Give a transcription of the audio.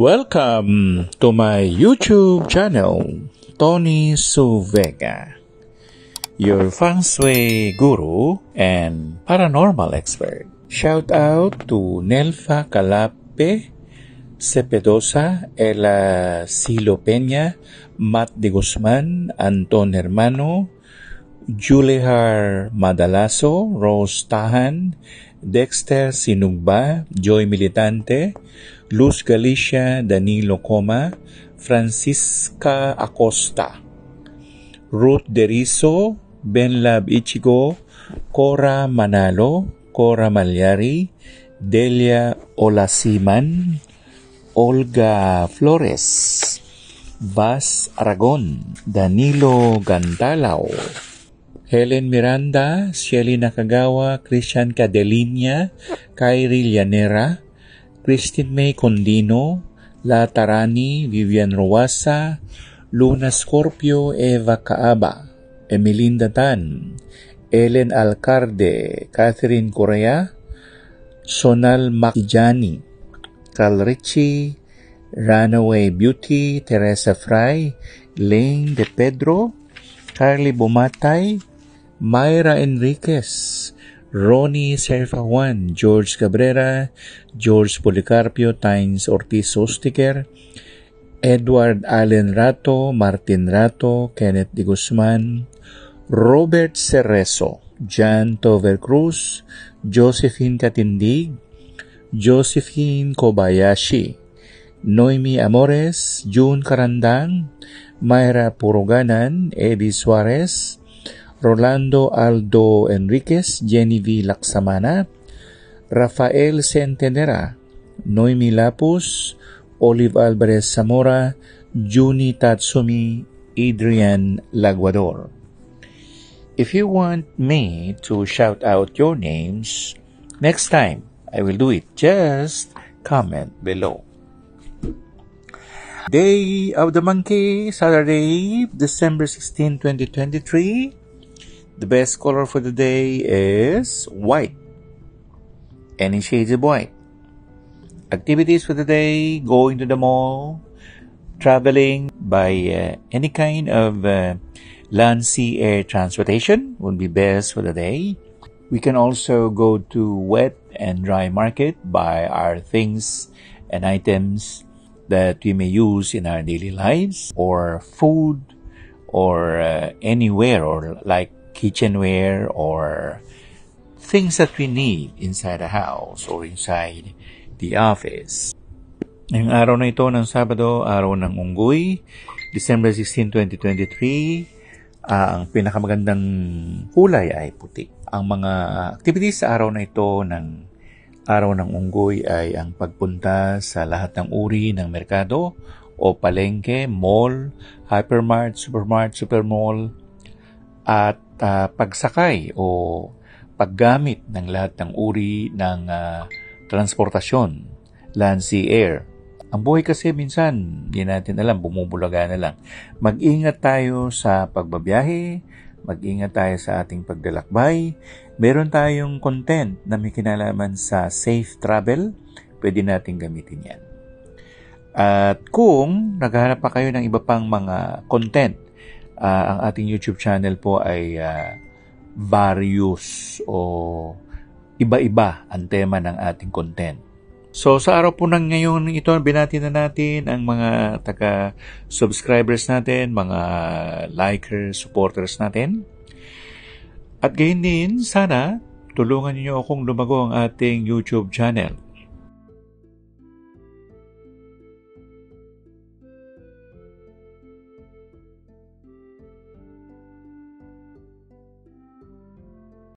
Welcome to my YouTube channel, Tony Suvega, your feng shui guru and paranormal expert. Shout out to Nelfa Calape, Cepedosa, Ella Silo Peña, Matt de Guzman, Anton Hermano, Julihar Madalaso, Rose Tahan, Dexter Sinugba, Joy Militante, Luz Galicia, Danilo Coma, Francisca Acosta, Ruth Derizo, Benlab Ichigo, Cora Manalo, Cora Malyari, Delia Olasiman, Olga Flores, Vas Aragon, Danilo Gantalao, Helen Miranda, Shelly Nakagawa, Christian Cadelinia, Kyrie Llanera, Christine May Condino, La Tarani, Vivian Roasa, Luna Scorpio, Eva Kaaba, Emilinda Tan, Ellen Alcarde, Catherine Correa, Sonal Makijani, Carl Ritchie, Runaway Beauty, Teresa Fry, Lane De Pedro, Carly Bumatay, Myra Enriquez, Ronnie Serfa Juan, George Cabrera, George Policarpio, Tynes Ortiz Sostiker, Edward Allen Rato, Martin Rato, Kenneth de Guzman, Robert Cerezo, Jan Tover Cruz, Josephine Katindig, Josephine Kobayashi, Noemi Amores, June Karandang, Mayra Puruganan, Eddie Suarez, Rolando Aldo Enriquez, Jenny V. Laksamana, Rafael Centenera, Noemi Lapus, Olive Alvarez Zamora, Juni Tatsumi, Adrian Laguador. If you want me to shout out your names, next time I will do it. Just comment below. Day of the Monkey, Saturday, December 16, 2023. The best color for the day is white. Any shades of white. Activities for the day, going to the mall, traveling by any kind of land, sea, air transportation would be best for the day. We can also go to wet and dry market, buy our things and items that we may use in our daily lives, or food, or anywhere, or like kitchenware, or things that we need inside the house or inside the office. Ngayong araw na ito ng Sabado, araw ng Unggoy, December 16, 2023, ang pinakamagandang kulay ay puti. Ang mga activities sa araw na ito ng araw ng Unggoy ay ang pagpunta sa lahat ng uri ng merkado o palengke, mall, hypermart, supermall, at pagsakay o paggamit ng lahat ng uri ng transportasyon, land, sea, air. Ang buhay kasi minsan, hindi natin alam, bumubulaga na lang. Mag-ingat tayo sa pagbabiyahe, mag-ingat tayo sa ating paglalakbay. Meron tayong content na may kinalaman sa safe travel, pwede natin gamitin yan. At kung naghahanap pa kayo ng iba pang mga content, ang ating YouTube channel po ay various o iba-iba ang tema ng ating content. So sa araw po ng ngayon ito, binati na natin ang mga taga-subscribers natin, mga likers, supporters natin. At gayon din, sana tulungan niyo akong lumago ang ating YouTube channel.